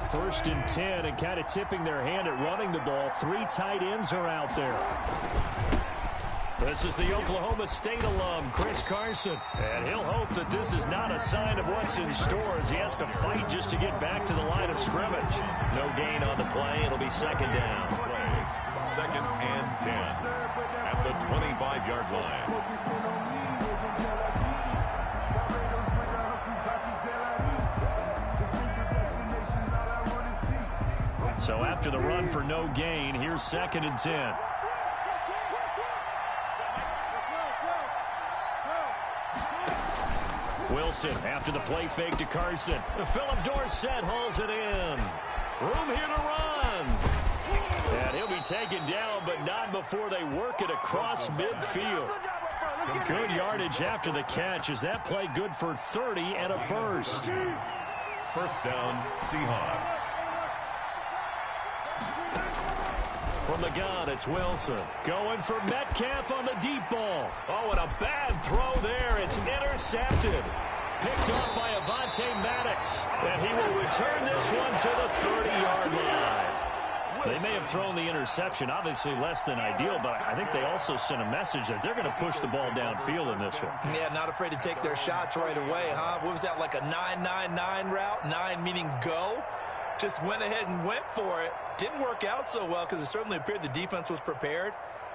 First and 10, and kind of tipping their hand at running the ball. 3 tight ends are out there. This is the Oklahoma State alum, Chris Carson. And he'll hope that this is not a sign of what's in store as he has to fight just to get back to the line of scrimmage. No gain on the play. It'll be second down. Second and 10 at the 25-yard line. So after the run for no gain, here's second and 10. Wilson after the play fake to Carson. Philip Dorsett hauls it in. Room here to run. And he'll be taken down, but not before they work it across midfield. Good yardage after the catch. Is that play good for 30 and a first? First down, Seahawks. From the gun, it's Wilson. Going for Metcalf on the deep ball. Oh, and a bad throw there. It's intercepted. Picked off by Avonte Maddox. And he will return this one to the 30-yard line. They may have thrown the interception, obviously less than ideal, but I think they also sent a message that they're going to push the ball downfield in this one. Yeah, not afraid to take their shots right away, huh? What was that, like a 9-9-9 route? 9 meaning go? Just went ahead and went for it. Didn't work out so well because it certainly appeared the defense was prepared.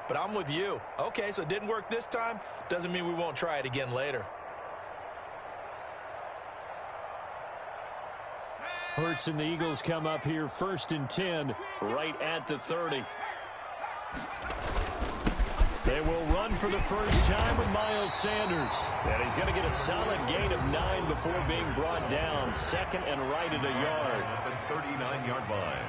But I'm with you. Okay, so it didn't work this time. Doesn't mean we won't try it again later. Hurts and the Eagles come up here first and 10 right at the 30. They will run for the first time with Miles Sanders. And he's going to get a solid gain of 9 before being brought down. Second and right at a yard. At the 39-yard line.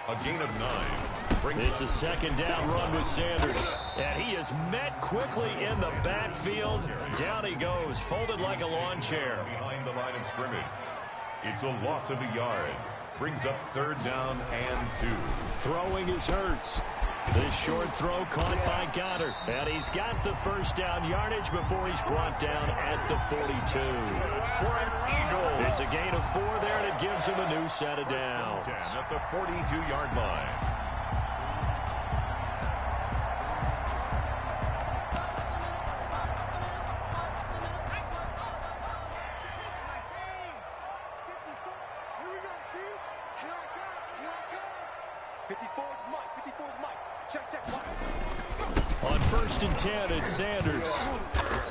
A gain of 9. It's a second down run with Sanders. And he is met quickly in the backfield. Down he goes, folded like a lawn chair. Behind the line of scrimmage. It's a loss of a yard. Brings up third down and 2. Throwing is Hurts. This short throw caught by Goddard. And he's got the first down yardage before he's brought down at the 42. For an Eagle. It's a gain of 4 there, and it gives him a new set of downs. At the 42-yard line. On first and 10, it's Sanders.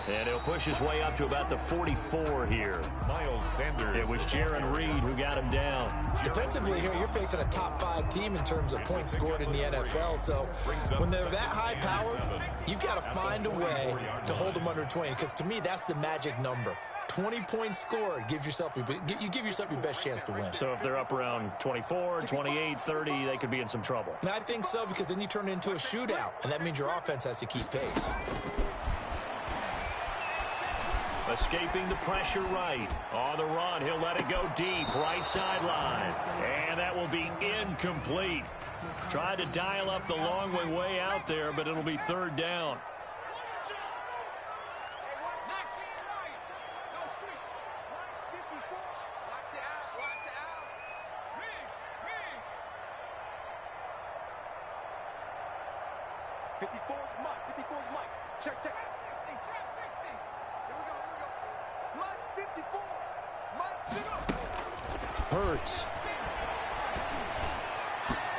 And he'll push his way up to about the 44 here. Miles Sanders. It was Jaron Reed who got him down. Defensively here, you're facing a top 5 team in terms of points scored in the NFL. So when they're that high powered, you've got to find a way to hold them under 20. Because to me, that's the magic number. 20 points scored gives yourself you give yourself your best chance to win. So if they're up around 24, 28, 30, they could be in some trouble. And I think so, because then you turn it into a shootout, and that means your offense has to keep pace. Escaping the pressure right. On the run, he'll let it go deep, right sideline. And that will be incomplete. Tried to dial up the long way out there, but it'll be third down. Hurts.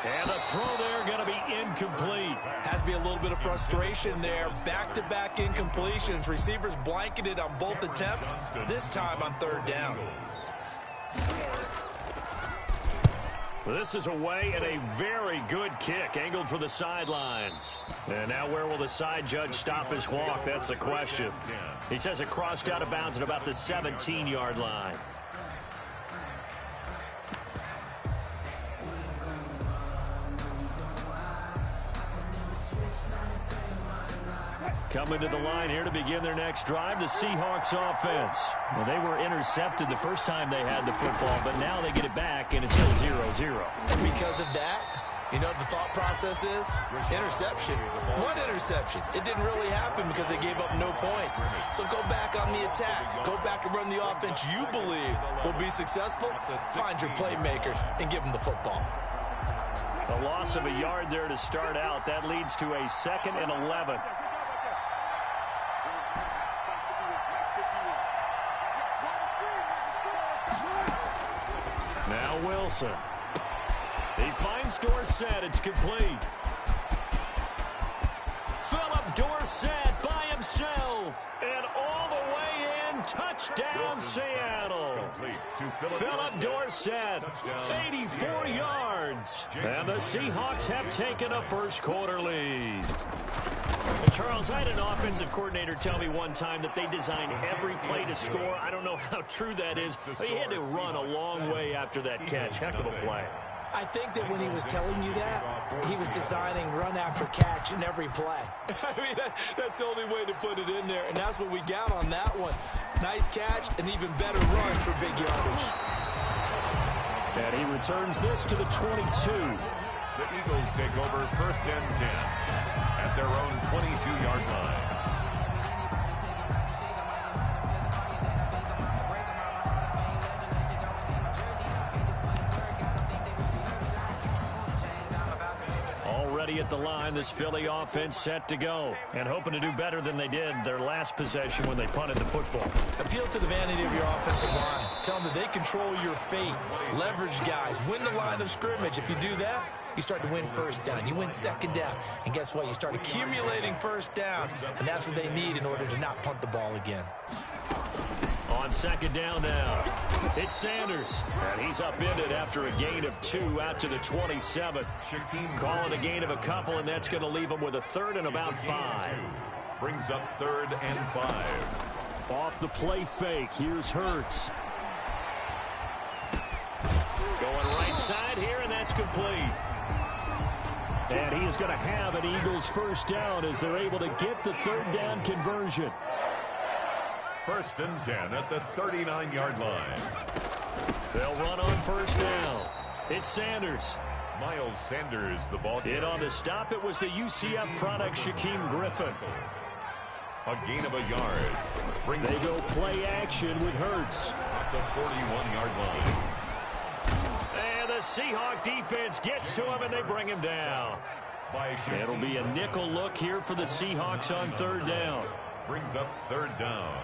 And the throw there going to be incomplete. Has to be a little bit of frustration there. Back-to-back incompletions. Receivers blanketed on both attempts, this time on third down. This is away and a very good kick, angled for the sidelines. And now where will the side judge stop his walk? That's the question. He says it crossed out of bounds at about the 17-yard line. Coming to the line here to begin their next drive, the Seahawks offense. Well, they were intercepted the first time they had the football, but now they get it back, and it's still 0-0. And because of that, You know what the thought process is? Interception. One interception. It didn't really happen because they gave up no points. So go back on the attack. Go back and run the offense you believe will be successful. Find your playmakers and give them the football. A loss of a yard there to start out. That leads to a 2nd and 11. Now Wilson. He finds Dorsett. It's complete. Philip Dorsett by himself. And all the way in. Touchdown, Seattle. Philip Dorsett, 84 yards. And the Seahawks have taken a first-quarter lead. Charles, I had an offensive coordinator tell me one time that they design every play to score. I don't know how true that is, but he had to run a long way after that catch. Heck of a play. I think that when he was telling you that, he was designing run after catch in every play. I mean, that's the only way to put it in there, and that's what we got on that one. Nice catch, and even better run for big yardage. And he returns this to the 22. The Eagles take over 1st and 10 at their own 22-yard line. Already at the line, this Philly offense set to go and hoping to do better than they did their last possession when they punted the football. Appeal to the vanity of your offensive line. Tell them that they control your fate. Leverage guys. Win the line of scrimmage. If you do that, you start to win first down. You win second down. And guess what? You start accumulating first downs. And that's what they need in order to not punt the ball again. On second down now, it's Sanders. And he's upended after a gain of 2 out to the 27. Calling a gain of a couple, and that's going to leave him with a 3rd and about 5. Brings up 3rd and 5. Off the play fake, here's Hurts. Going right side here, and that's complete. And he is going to have an Eagles first down as they're able to get the 3rd down conversion. 1st and 10 at the 39-yard line. They'll run on first down. It's Sanders. Miles Sanders, the ball carrier. In on the stop, it was the UCF product, Shaquem Griffin. A gain of a yard. They go play action with Hurts. At the 41-yard line. And the Seahawk defense gets to him, and they bring him down. It'll be a nickel look here for the Seahawks on 3rd down. Brings up 3rd down.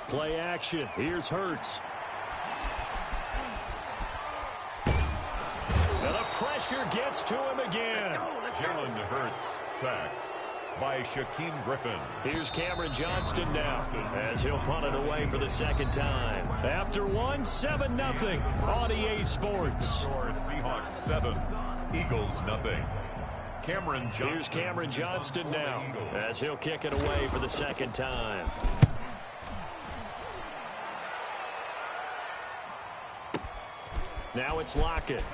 Play action. Here's Hurts. And the pressure gets to him again. Jalen Hurts sacked by Shaquem Griffin. Here's Cameron Johnston now as he'll punt it away for the 2nd time. After 7-0 on EA Sports. Score Seahawks 7, Eagles nothing. Here's Cameron Johnston now as he'll kick it away for the 2nd time. Now it's Lockett.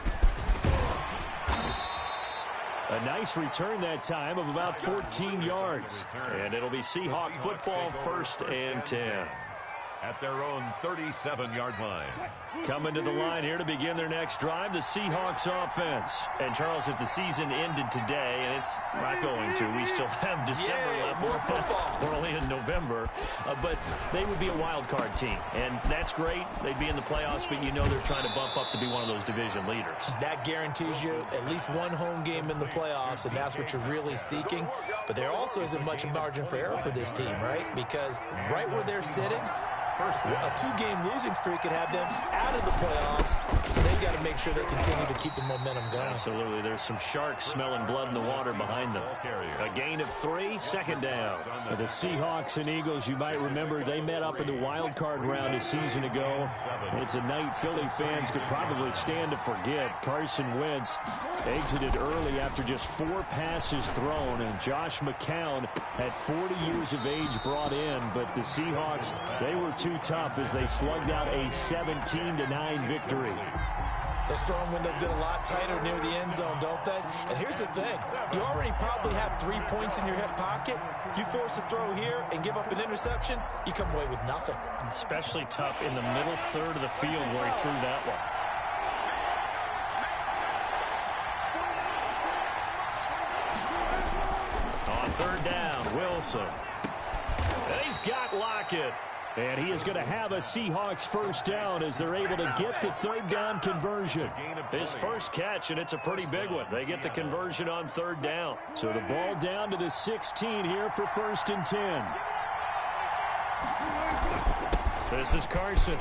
A nice return that time of about 14 yards. And it'll be Seahawk football 1st and 10. At their own 37-yard line. Coming to the line here to begin their next drive, the Seahawks offense. And, Charles, if the season ended today, and it's not going to, we still have December left. More football. We're only in November. But they would be a wild card team. And that's great. They'd be in the playoffs, but you know they're trying to bump up to be one of those division leaders. That guarantees you at least one home game in the playoffs, and that's what you're really seeking. But there also isn't much margin for error for this team, right? Because right where they're sitting, a 2-game losing streak could have them out of the playoffs, so they've got to make sure they continue to keep the momentum going. Absolutely. There's some sharks smelling blood in the water behind them. A gain of 3, 2nd down. The Seahawks and Eagles, you might remember, they met up in the wild card round a season ago. It's a night Philly fans could probably stand to forget. Carson Wentz exited early after just 4 passes thrown, and Josh McCown had 40 years of age brought in, but the Seahawks, they were too tough as they slugged out a 17-9 victory. Those throwing windows get a lot tighter near the end zone, don't they? And here's the thing. You already probably have 3 points in your hip pocket. You force a throw here and give up an interception, you come away with nothing. Especially tough in the middle third of the field where he threw that one. On third down, Wilson. And he's got Lockett. And he is going to have a Seahawks first down as they're able to get the third down conversion. His first catch, and it's a pretty big one. They get the conversion on third down. So the ball down to the 16 here for 1st and 10. This is Carson.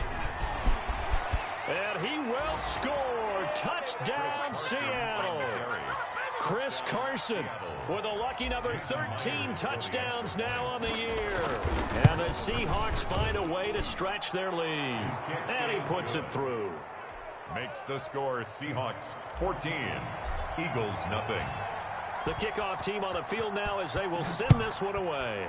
And he will score. Touchdown, Seattle. Chris Carson with a lucky number 13 touchdowns now on the year. And the Seahawks find a way to stretch their lead. And he puts it through. Makes the score Seahawks 14, Eagles nothing. The kickoff team on the field now as they will send this one away.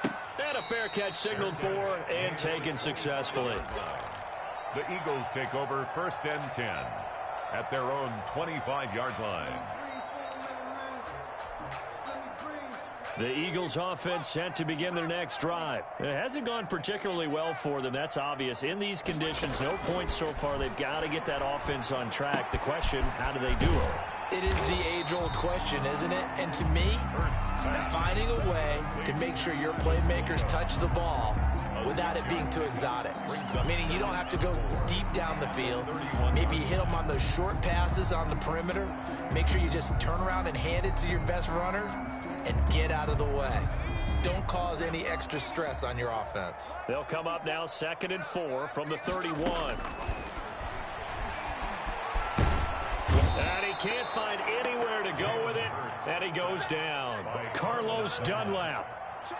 And a fair catch signaled for and taken successfully. The Eagles take over 1st and 10 at their own 25-yard line. The Eagles offense set to begin their next drive. It hasn't gone particularly well for them. That's obvious. In these conditions, no points so far. They've got to get that offense on track. The question, how do they do it? It is the age-old question, isn't it? And to me, finding a way to make sure your playmakers touch the ball without it being too exotic. Meaning you don't have to go deep down the field. Maybe you hit them on those short passes on the perimeter. Make sure you just turn around and hand it to your best runner and get out of the way. Don't cause any extra stress on your offense. They'll come up now 2nd and 4 from the 31. And he can't find anywhere to go with it. And he goes down. Carlos Dunlap.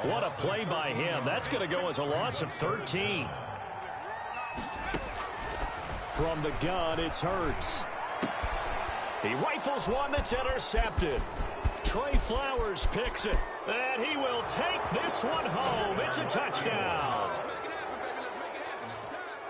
What a play by him. That's going to go as a loss of 13. From the gun, it's Hurts. He rifles one that's intercepted. Trey Flowers picks it. And he will take this one home. It's a touchdown.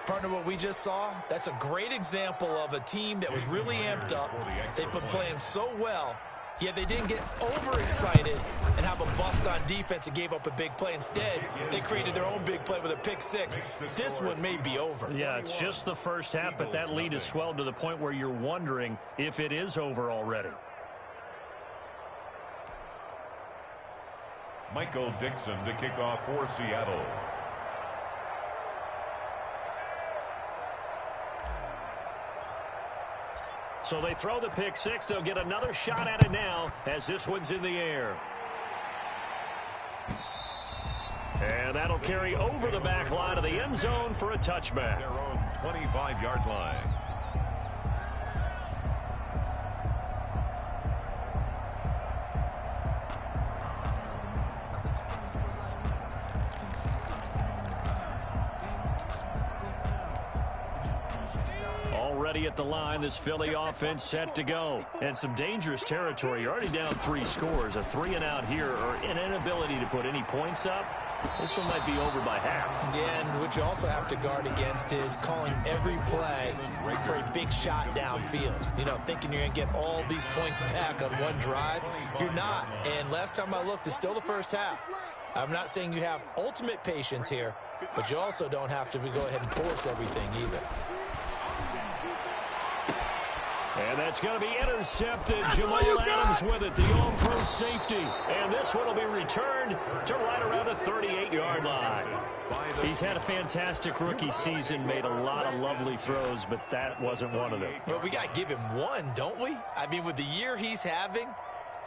Partner, what we just saw, that's a great example of a team that was really amped up. They've been playing so well, yet they didn't get overexcited and have a bust on defense and gave up a big play. Instead, they created their own big play with a pick six. This one may be over. Yeah, it's just the first half, but that lead has swelled to the point where you're wondering if it is over already. Michael Dixon to kick off for Seattle. So they throw the pick six. They'll get another shot at it now as this one's in the air. And that'll carry over the back line of the end zone for a touchback. Their own 25-yard line. Already at the line, this Philly offense set to go. And some dangerous territory. You're already down 3 scores. A 3-and-out here or an inability to put any points up. This one might be over by half. Yeah, and what you also have to guard against is calling every play for a big shot downfield. You know, thinking you're going to get all these points back on one drive. You're not. And last time I looked, it's still the first half. I'm not saying you have ultimate patience here, but you also don't have to go ahead and force everything either. And that's going to be intercepted. Jamal Adams with it, the all-pro safety. And this one will be returned to right around the 38-yard line. He's had a fantastic rookie season, made a lot of lovely throws, but that wasn't one of them. Well, we got to give him one, don't we? I mean, with the year he's having,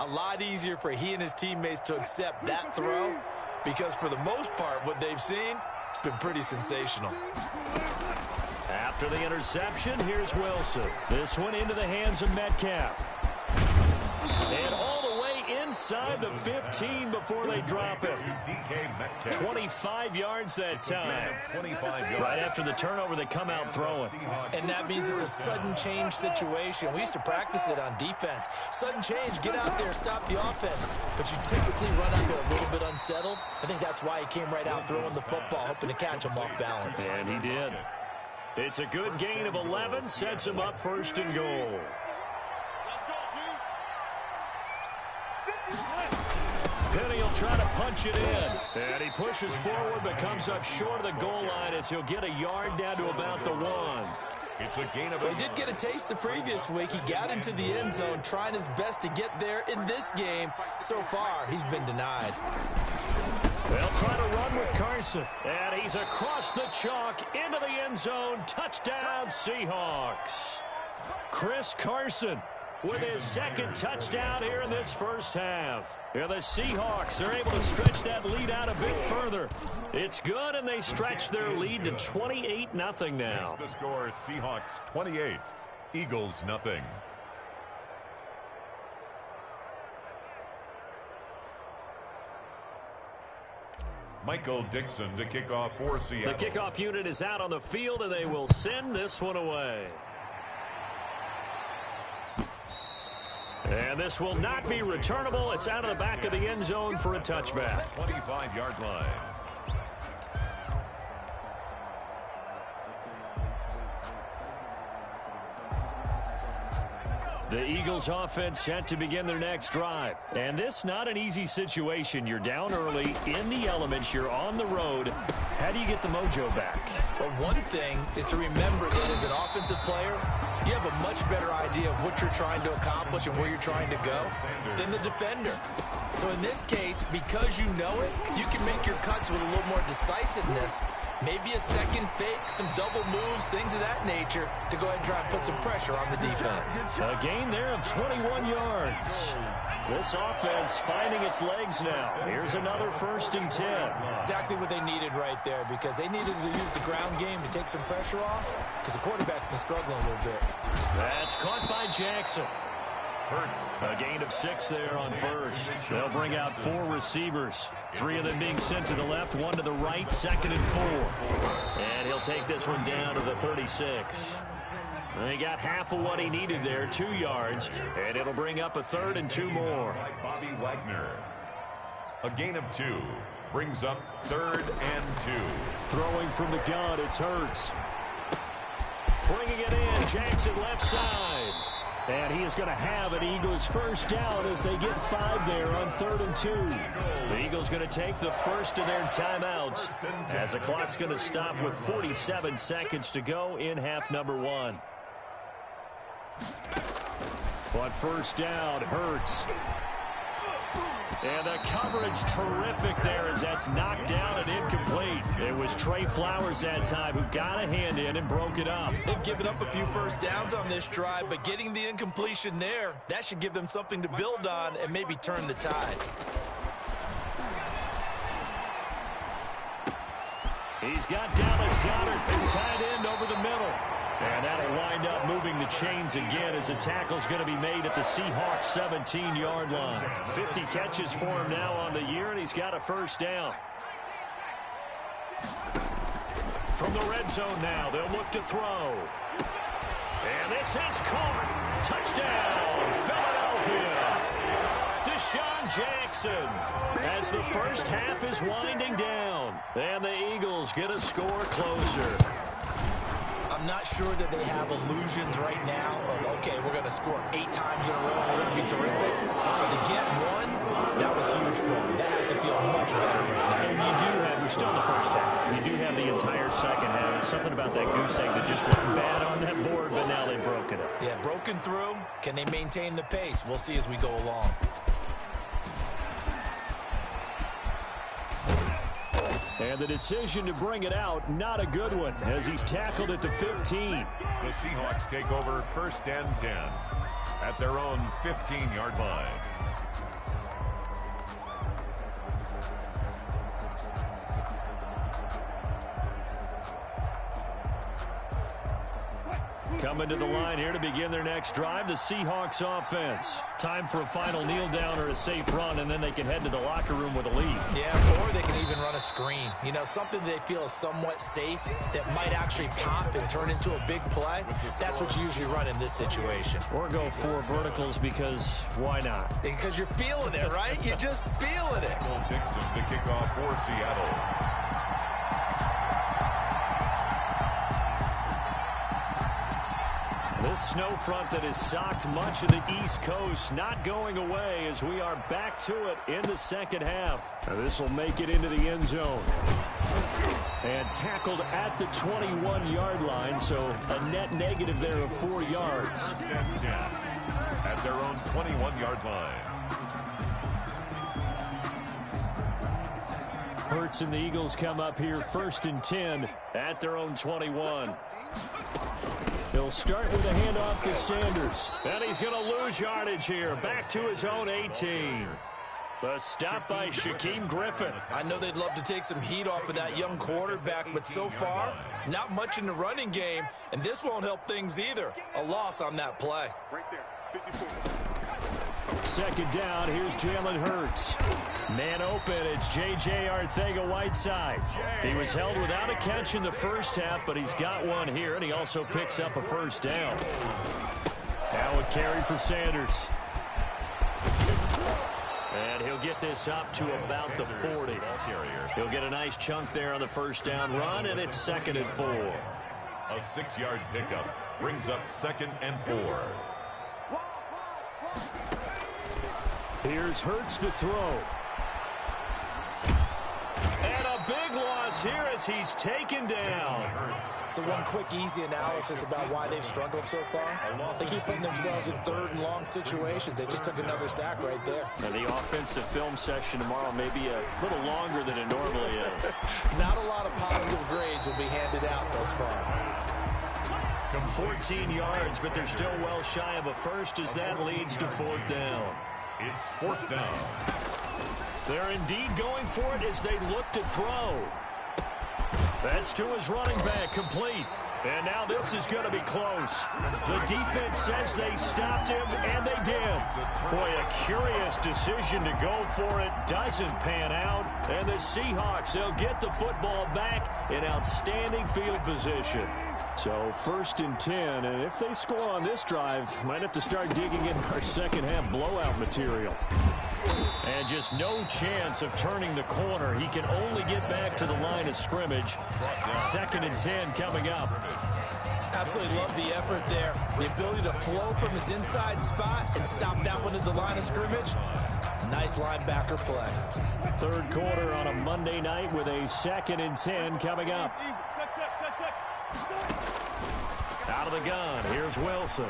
a lot easier for he and his teammates to accept that throw because for the most part, what they've seen, it's been pretty sensational. After the interception, here's Wilson. This one into the hands of Metcalf. And all the way inside the 15 before they drop it. 25 yards that time. Right after the turnover, they come out throwing. And that means it's a sudden change situation. We used to practice it on defense. Sudden change, get out there, stop the offense. But you typically run out there a little bit unsettled. I think that's why he came right out throwing the football, hoping to catch him off balance. And he did. It's a good gain of 11, sets him up first and goal. Penny will try to punch it in. And he pushes forward but comes up short of the goal line as he'll get a yard down to about the 1. It's a gain of He did get a taste the previous week. He got into the end zone trying his best to get there in this game. So far, he's been denied. They'll try to run with Carson. And he's across the chalk into the end zone. Touchdown, Seahawks. Chris Carson with his second touchdown here in this first half. Here the Seahawks are able to stretch that lead out a bit further. It's good, and they stretch their lead to 28-0 now. The score, Seahawks 28, Eagles nothing. Michael Dixon to kick off for Seattle. The kickoff unit is out on the field, and they will send this one away. And this will not be returnable. It's out of the back of the end zone for a touchback. 25-yard line. The Eagles offense set to begin their next drive. And this not an easy situation. You're down early, in the elements, you're on the road. How do you get the mojo back? Well, one thing is to remember that as an offensive player, you have a much better idea of what you're trying to accomplish and where you're trying to go than the defender. So in this case, because you know it, you can make your cuts with a little more decisiveness. Maybe a second fake, some double moves, things of that nature to go ahead and try and put some pressure on the defense. A gain there of 21 yards. This offense finding its legs now. Here's another 1st and 10. Exactly what they needed right there, because they needed to use the ground game to take some pressure off, because the quarterback's been struggling a little bit. That's caught by Jackson. A gain of 6 there on first. They'll bring out 4 receivers. 3 of them being sent to the left, 1 to the right, 2nd and 4. And he'll take this one down to the 36. He got half of what he needed there, 2 yards, and it'll bring up a 3rd and 2 more. Bobby Wagner. A gain of 2 brings up 3rd and 2. Throwing from the gun, it's Hurts. Bringing it in, Jackson left side. And he is going to have an Eagles first down as they get 5 there on 3rd and 2. The Eagles going to take the first of their timeouts as the clock's going to stop with 47 seconds to go in half number 1. But first down, Hurts. And the coverage terrific there as that's knocked down and incomplete. It was Trey Flowers that time who got a hand in and broke it up. They've given up a few first downs on this drive, but getting the incompletion there, that should give them something to build on and maybe turn the tide. He's got Dallas Goedert, his tight end over the middle. And that'll wind up moving the chains again as the tackle's going to be made at the Seahawks 17-yard line. 50 catches for him now on the year, and he's got a first down. From the red zone now, they'll look to throw. And this is caught. Touchdown, Philadelphia. Deshaun Jackson as the first half is winding down. And the Eagles get a score closer. I'm not sure that they have illusions right now of, okay, we're going to score 8 times in a row and we're going to be terrific. But to get 1, that was huge for them. That has to feel much better right now. And you do have, we're still in the first half. You do have the entire second half. It's something about that goose egg that just looked bad on that board, but now they've broken it. Yeah, broken through. Can they maintain the pace? We'll see as we go along. And the decision to bring it out, not a good one, as he's tackled at the 15. The Seahawks take over 1st and 10 at their own 15-yard line. Coming to the line here to begin their next drive, the Seahawks offense. Time for a final kneel down or a safe run, and then they can head to the locker room with a lead. Yeah, or they can even run a screen. You know, something they feel is somewhat safe that might actually pop and turn into a big play. That's what you usually run in this situation. Or go 4 verticals because why not? Because you're feeling it, right? You're just feeling it. Dixon to kick off for Seattle. This snow front that has socked much of the East Coast not going away as we are back to it in the second half. This will make it into the end zone. And tackled at the 21-yard line, so a net negative there of 4 yards. First and 10 at their own 21-yard line. Hurts and the Eagles come up here first and 10 at their own 21. He'll start with a handoff to Sanders. And he's going to lose yardage here. Back to his own 18. The stop by Shaquem Griffin. I know they'd love to take some heat off of that young quarterback, but so far, not much in the running game, and this won't help things either. A loss on that play. Right there, 54. Second down, here's Jalen Hurts. Man open, it's J.J. Arcega-Whiteside. He was held without a catch in the first half, but he's got one here, and he also picks up a first down. Now a carry for Sanders. And he'll get this up to about the 40. He'll get a nice chunk there on the first down run, and it's 2nd and 4. A 6-yard pickup brings up 2nd and 4. Here's Hurts to throw. And a big loss here as he's taken down. So one quick, easy analysis about why they've struggled so far. They keep putting themselves in 3rd and long situations. They just took another sack right there. And the offensive film session tomorrow may be a little longer than it normally is. Not a lot of positive grades will be handed out thus far. 14 yards, but they're still well shy of a first as that leads to 4th down. It's 4th down. They're indeed going for it as they look to throw. That's to his running back, complete. And now this is going to be close. The defense says they stopped him, and they did. Boy, a curious decision to go for it. Doesn't pan out. And the Seahawks, they'll get the football back in outstanding field position. So 1st and 10, and if they score on this drive, might have to start digging in our second half blowout material. And just no chance of turning the corner. He can only get back to the line of scrimmage. 2nd and 10 coming up. Absolutely love the effort there. The ability to flow from his inside spot and stop that one at the line of scrimmage. Nice linebacker play. 3rd quarter on a Monday night with a 2nd and 10 coming up. Out of the gun, here's Wilson.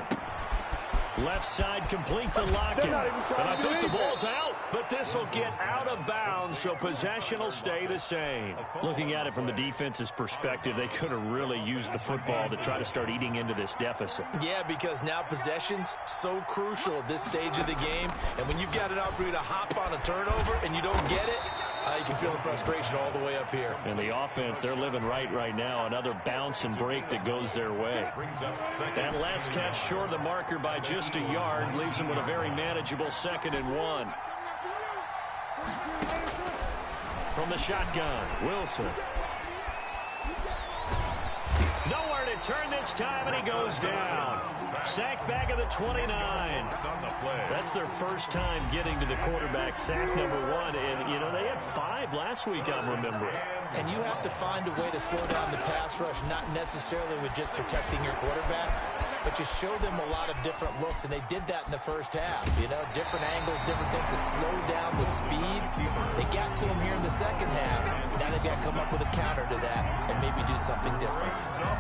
Left side complete to Lockett. And I think the ball's out, but this will get out of bounds, so possession will stay the same. Looking at it from the defense's perspective, they could have really used the football to try to start eating into this deficit. Yeah, because now possession's so crucial at this stage of the game. And when you've got an opportunity to hop on a turnover and you don't get it, you can feel the frustration all the way up here. And the offense, they're living right now. Another bounce and break that goes their way. That last catch short of the marker by just a yard leaves them with a very manageable 2nd and 1. From the shotgun, Wilson. Nowhere to turn this time, and he goes down. Sacked back at the 29. That's their first time getting to the quarterback, sack number 1. And, you know, they had 5 last week, I'm remembering. And you have to find a way to slow down the pass rush, not necessarily with just protecting your quarterback, but you show them a lot of different looks, and they did that in the first half. You know, different angles, different things to slow down the speed. They got to him here in the second half. Now they've got to come up with a counter to that and maybe do something different.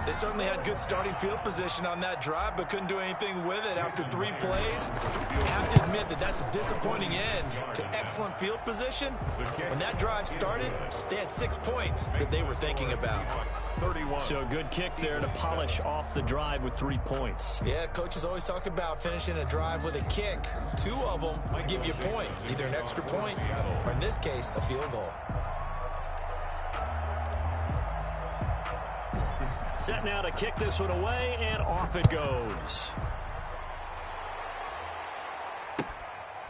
They certainly had good starting field position on that drive, but couldn't do anything with it after 3 plays. You have to admit that that's a disappointing end to excellent field position. When that drive started, they had 6 points that they were thinking about. So a good kick there to polish off the drive with 3 points. Yeah, coaches always talk about finishing a drive with a kick. 2 of them will give you points, either an extra point or, in this case, a field goal. Set now to kick this one away, and off it goes.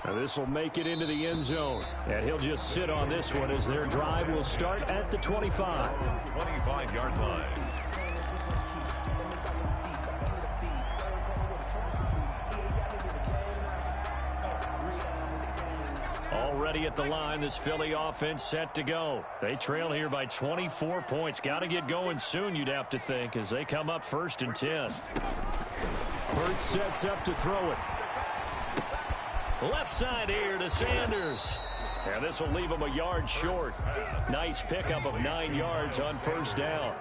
Now this will make it into the end zone, and he'll just sit on this one as their drive will start at the 25. 25-yard line. Already at the line, this Philly offense set to go. They trail here by 24 points. Got to get going soon, you'd have to think, as they come up 1st and 10. Hurts sets up to throw it. Left side here to Sanders. And this will leave him a yard short. Nice pickup of 9 yards on first down.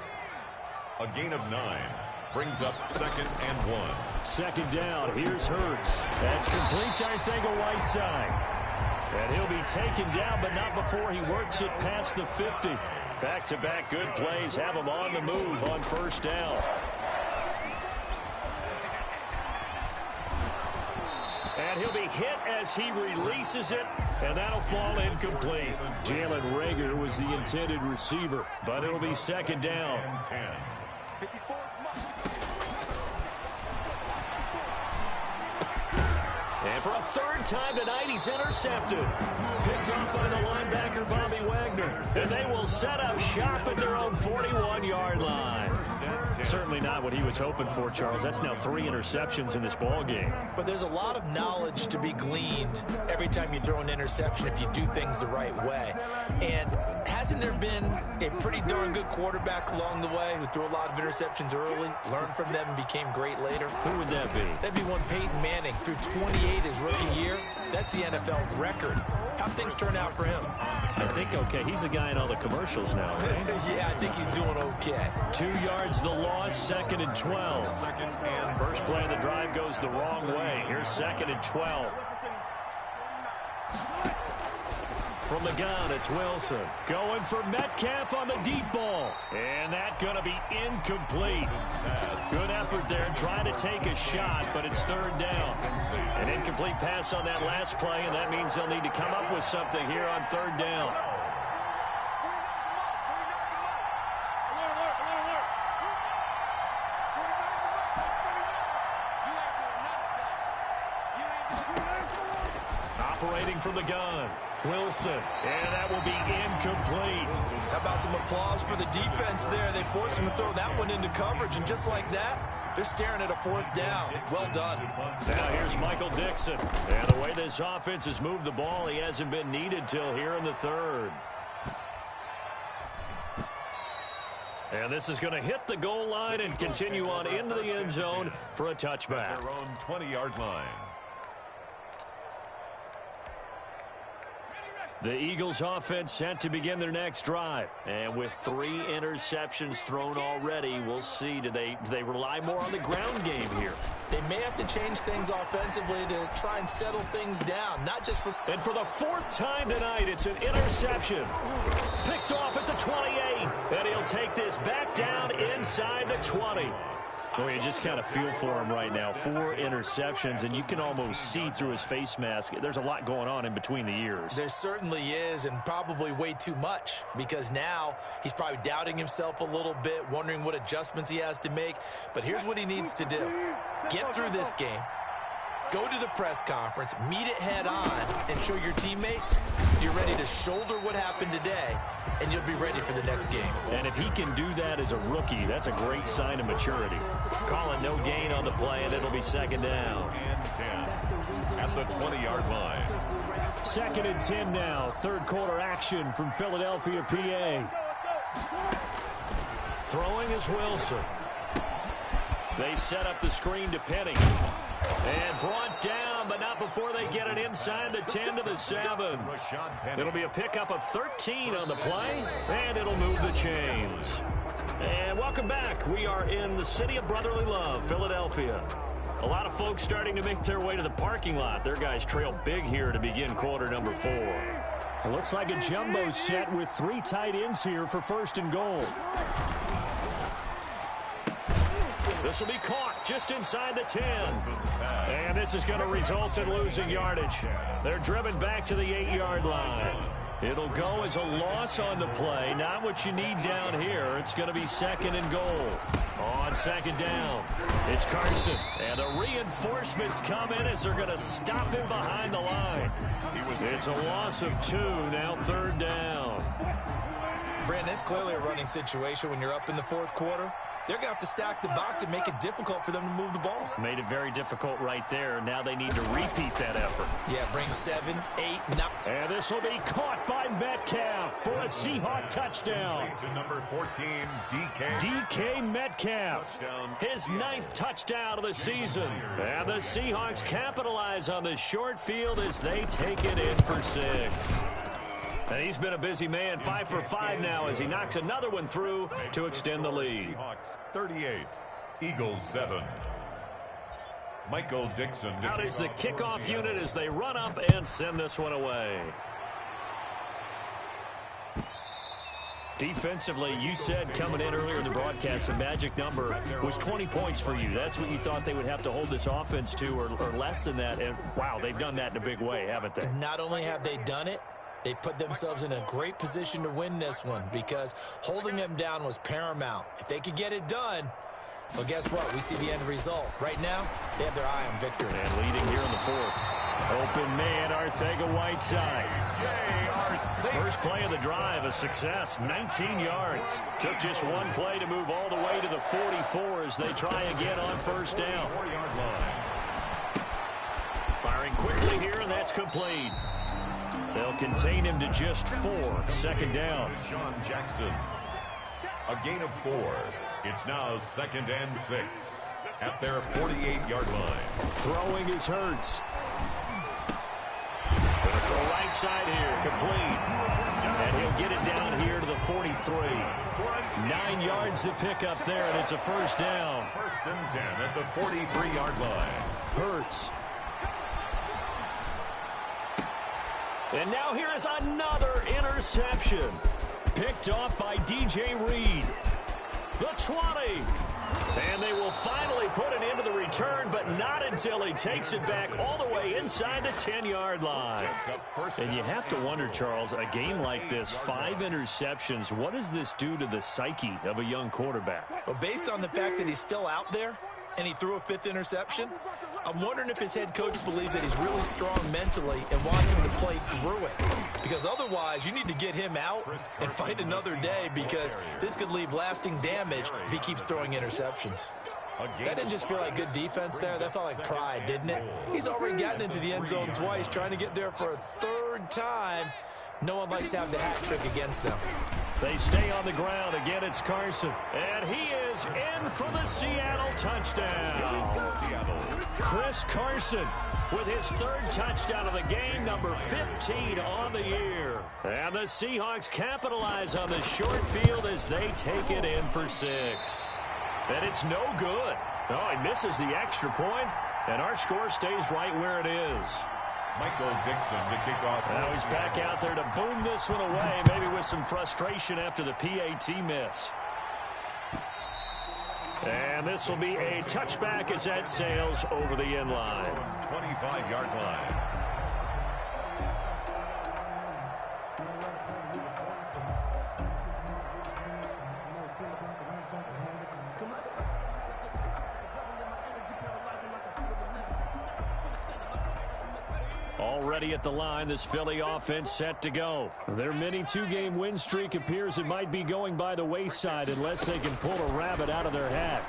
A gain of 9 brings up 2nd and 1. Second down. Here's Hurts. That's complete to Whiteside. And he'll be taken down, but not before he works it past the 50. Back-to-back good plays have him on the move on first down. And he'll be hit as he releases it, and that'll fall incomplete. Jalen Reagor was the intended receiver, but it'll be second down. And for a third time tonight, he's intercepted. Picked off by the linebacker, Bobby Wagner. And they will set up shop at their own 41-yard line. Certainly not what he was hoping for, Charles. That's now 3 interceptions in this ball game. But there's a lot of knowledge to be gleaned every time you throw an interception if you do things the right way. And hasn't there been a pretty darn good quarterback along the way who threw a lot of interceptions early, learned from them, and became great later? Who would that be? That'd be one Peyton Manning. Threw 28 his rookie year. That's the NFL record. How'd things turn out for him? I think okay. He's a guy in all the commercials now, right? Yeah, I think he's doing okay. 2 yards the loss, 2nd and 12. First play of the drive goes the wrong way. Here's 2nd and 12. From the gun, it's Wilson. Going for Metcalf on the deep ball. And that's going to be incomplete. Good effort there, trying to take a shot, but it's third down. An incomplete pass on that last play, and that means they'll need to come up with something here on third down. Operating from the gun, Wilson, and that will be incomplete. How about some applause for the defense there? They forced him to throw that one into coverage, and just like that, they're staring at a 4th down. Well done. Now here's Michael Dixon. And the way this offense has moved the ball, he hasn't been needed till here in the 3rd. And this is going to hit the goal line and continue on into the end zone for a touchback. Their own 20-yard line. The Eagles offense set to begin their next drive. And with 3 interceptions thrown already, we'll see. Do they rely more on the ground game here? They may have to change things offensively to try and settle things down. Not just for... And for the 4th time tonight, it's an interception. Picked off at the 28. And he'll take this back down inside the 20. Well, you just kind of feel for him right now. 4 interceptions, and you can almost see through his face mask. There's a lot going on in between the ears. There certainly is, and probably way too much, because now he's probably doubting himself a little bit, wondering what adjustments he has to make. But here's what he needs to do. Get through this game. Go to the press conference, meet it head on, and show your teammates you're ready to shoulder what happened today, and you'll be ready for the next game. And if he can do that as a rookie, that's a great sign of maturity. Calling no gain on the play, and it'll be second down. And 10 at the 20-yard line. 2nd and 10 now. 3rd quarter action from Philadelphia, PA. Throwing is Wilson. They set up the screen to Penny. And brought down, but not before they get it inside the 10 to the 7. It'll be a pickup of 13 on the play, and it'll move the chains. And welcome back. We are in the city of brotherly love, Philadelphia. A lot of folks starting to make their way to the parking lot. Their guys trail big here to begin quarter number 4. It looks like a jumbo set with 3 tight ends here for 1st and goal. This will be caught just inside the 10. And this is going to result in losing yardage. They're driven back to the 8-yard line. It'll go as a loss on the play. Not what you need down here. It's going to be 2nd and goal. On 2nd down, it's Carson. And the reinforcements come in as they're going to stop him behind the line. It's a loss of 2, now 3rd down. Brandon, it's clearly a running situation when you're up in the 4th quarter. They're going to have to stack the box and make it difficult for them to move the ball. Made it very difficult right there. Now they need to repeat that effort. Yeah, bring 7, 8, 9. And this will be caught by Metcalf for a Seahawk touchdown. To number 14, DK Metcalf, his 9th touchdown of the season. And the Seahawks capitalize on the short field as they take it in for 6. And he's been a busy man, 5 for 5 now as he knocks another one through to extend the lead. Seahawks 38, Eagles 7. Michael Dixon. Out is the kickoff unit as they run up and send this one away. Defensively, you said coming in earlier in the broadcast, the magic number was 20 points for you. That's what you thought they would have to hold this offense to, or less than that. And, wow, they've done that in a big way, haven't they? Not only have they done it, they put themselves in a great position to win this one because holding them down was paramount. If they could get it done, well, guess what? We see the end result. Right now, they have their eye on victory. And leading here in the 4th. Open man, Arcega-Whiteside. First play of the drive, a success, 19 yards. Took just one play to move all the way to the 44 as they try again on first down. Firing quickly here, and that's complete. They'll contain him to just 4. Second down. Sean Jackson. A gain of 4. It's now 2nd and 6 at their 48-yard line. Throwing is Hurts. Gonna throw right side here, complete. And he'll get it down here to the 43. 9 yards to pick up there, and it's a first down. 1st and 10 at the 43-yard line. Hurts. And now here is another interception. Picked off by DJ Reed. The 20. And they will finally put it into the return, but not until he takes it back all the way inside the 10-yard line. And you have to wonder, Charles, a game like this, 5 interceptions, what does this do to the psyche of a young quarterback? Well, based on the fact that he's still out there and he threw a 5th interception, I'm wondering if his head coach believes that he's really strong mentally and wants him to play through it. Because otherwise, you need to get him out and fight another day because this could leave lasting damage if he keeps throwing interceptions. That didn't just feel like good defense there. That felt like pride, didn't it? He's already gotten into the end zone twice, trying to get there for a 3rd time. No one likes to have the hat trick against them. They stay on the ground. Again, it's Carson. And he is in for the Seattle touchdown. Chris Carson with his 3rd touchdown of the game, number 15 on the year. And the Seahawks capitalize on the short field as they take it in for 6. And it's no good. Oh, he misses the extra point, and our score stays right where it is. Michael Dixon to kick off. Now he's back out there to boom this one away, maybe with some frustration after the PAT miss. And this will be a touchback as that sails over the end line. 25-yard line. Already at the line, this Philly offense set to go. Their mini 2-game win streak appears it might be going by the wayside unless they can pull a rabbit out of their hat.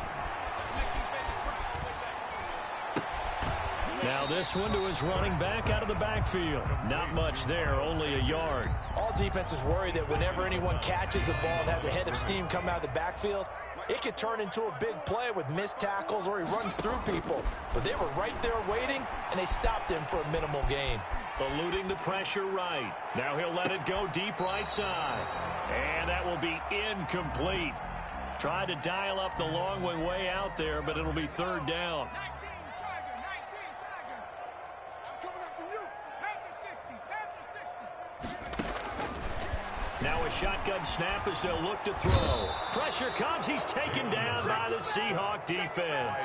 Now this one to his running back out of the backfield. Not much there, only a yard. All defenses worry that whenever anyone catches the ball and has a head of steam come out of the backfield, it could turn into a big play with missed tackles or he runs through people. But they were right there waiting, and they stopped him for a minimal gain. Eluding the pressure right. Now he'll let it go deep right side. And that will be incomplete. Tried to dial up the long one way out there, but it'll be 3rd down. Now a shotgun snap as they'll look to throw. Pressure comes. He's taken down by the Seahawk defense.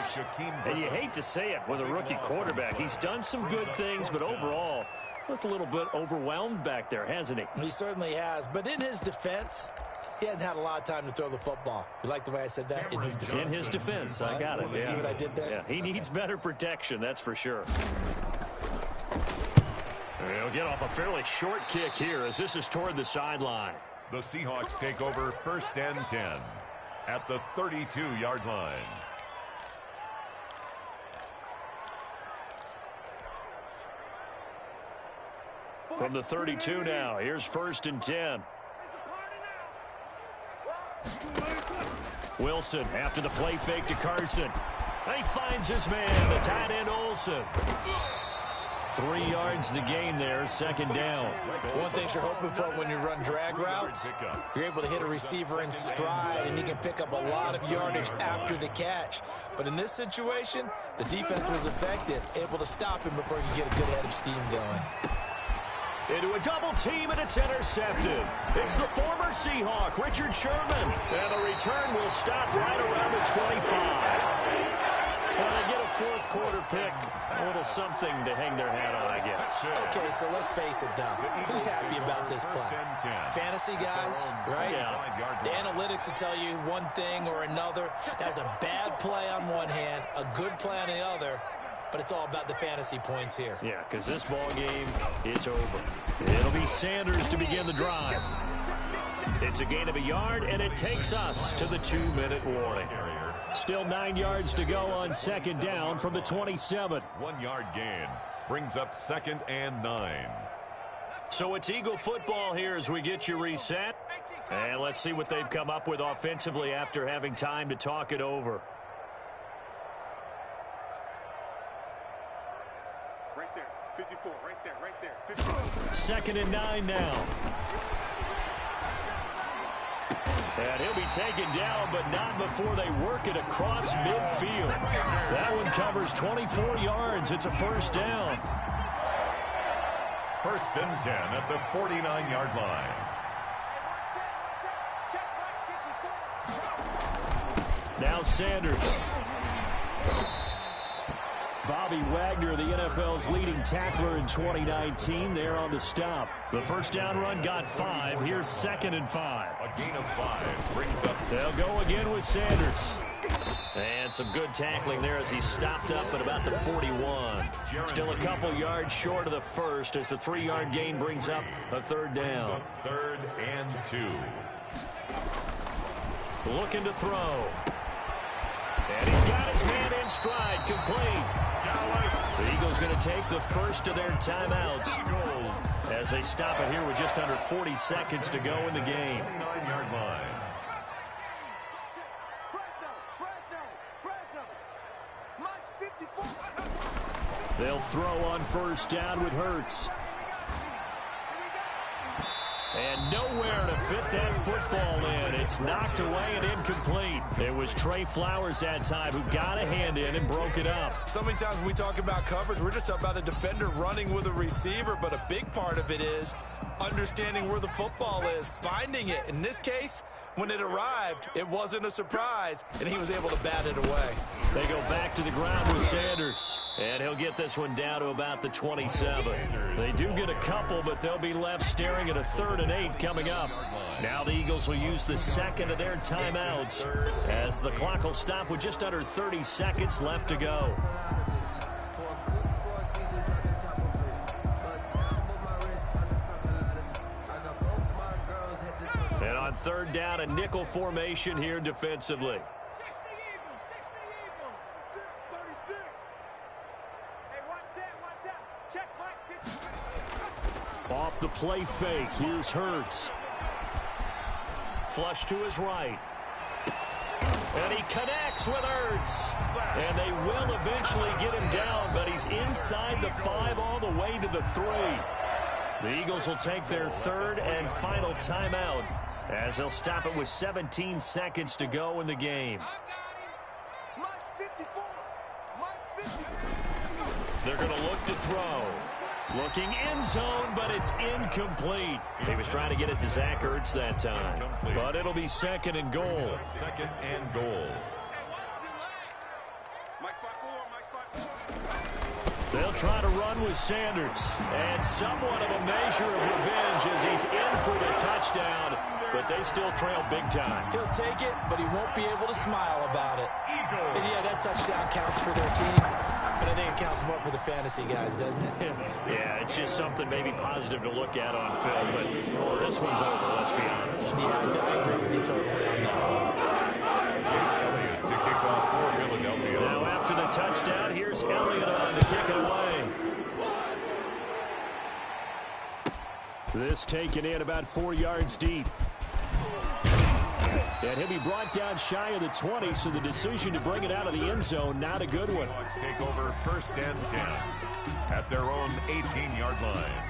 And you hate to say it with a rookie quarterback. He's done some good things, but overall, looked a little bit overwhelmed back there, hasn't he? He certainly has. But in his defense, he hadn't had a lot of time to throw the football. You like the way I said that? In his defense. In his defense. I got it. Yeah. See what I did there? Yeah, he needs better protection, that's for sure. He'll get off a fairly short kick here as this is toward the sideline. The Seahawks take over 1st and 10 at the 32-yard line. From the 32 now, here's 1st and 10. Wilson after the play fake to Carson. He finds his man, the tight end Olsen. 3 yards the gain there, 2nd down. One thing you're hoping for when you run drag routes, you're able to hit a receiver in stride, and he can pick up a lot of yardage after the catch. But in this situation, the defense was effective, able to stop him before he could get a good head of steam going. Into a double team, and it's intercepted. It's the former Seahawk, Richard Sherman. And the return will stop right around the 25. Well, they get a 4th quarter pick. A little something to hang their hat on, I guess. Okay, so let's face it, though. Who's happy about this play? Fantasy guys, right? Yeah. The analytics will tell you one thing or another. That's a bad play on one hand, a good play on the other. But it's all about the fantasy points here. Yeah, because this ball game is over. It'll be Sanders to begin the drive. It's a gain of a yard, and it takes us to the 2-minute warning. Still 9 yards to go on 2nd down from the 27. 1 yard gain brings up 2nd and 9. So it's Eagle football here as we get you reset. And let's see what they've come up with offensively after having time to talk it over. Right there, 54, right there, 54. 2nd and 9 now. And he'll be taken down, but not before they work it across midfield. That one covers 24 yards. It's a 1st down. 1st and 10 at the 49-yard line. Now Sanders. Bobby Wagner, the NFL's leading tackler in 2019, there on the stop. The 1st down run got 5. Here's 2nd and 5. A gain of 5 brings up. They'll go again with Sanders. And some good tackling there as he stopped up at about the 41. Still a couple yards short of the 1st as the 3-yard gain brings up a 3rd down. 3rd and 2. Looking to throw. And he's got his man in stride, complete. The Eagles going to take the 1st of their timeouts as they stop it here with just under 40 seconds to go in the game. 9-yard line. They'll throw on 1st down with Hurts. And nowhere to fit that football in. It's knocked away and incomplete. It was Trey Flowers that time who got a hand in and broke it up. So many times when we talk about coverage, we're just about a defender running with a receiver, but a big part of it is understanding where the football is, finding it. In this case, when it arrived, it wasn't a surprise, and he was able to bat it away. They go back to the ground with Sanders, and he'll get this one down to about the 27. They do get a couple, but they'll be left staring at a 3rd and 8 coming up. Now the Eagles will use the 2nd of their timeouts as the clock will stop with just under 30 seconds left to go. And on 3rd down, a nickel formation here defensively. Off the play fake, here's Hurts. Flush to his right. And he connects with Hurts. And they will eventually get him down, but he's inside the 5 all the way to the 3. The Eagles will take their 3rd and final timeout as they'll stop it with 17 seconds to go in the game. They're going to look to throw. Looking end zone, but it's incomplete. He was trying to get it to Zach Ertz that time. But it'll be 2nd and goal. 2nd and goal. They'll try to run with Sanders. And somewhat of a measure of revenge as he's in for the touchdown. But they still trail big time. He'll take it, but he won't be able to smile about it. And yeah, that touchdown counts for their team. But I think it counts more for the fantasy guys, doesn't it? Yeah, it's just something maybe positive to look at on film. But this one's over, let's be honest. Yeah, I agree with you totally on that one. To kick off for Philadelphia. Now after the touchdown, here's Elliott on to kick it away. This taken in about 4 yards deep. And he'll be brought down shy of the 20, so the decision to bring it out of the end zone, not a good one. Seahawks take over 1st and 10 at their own 18-yard line.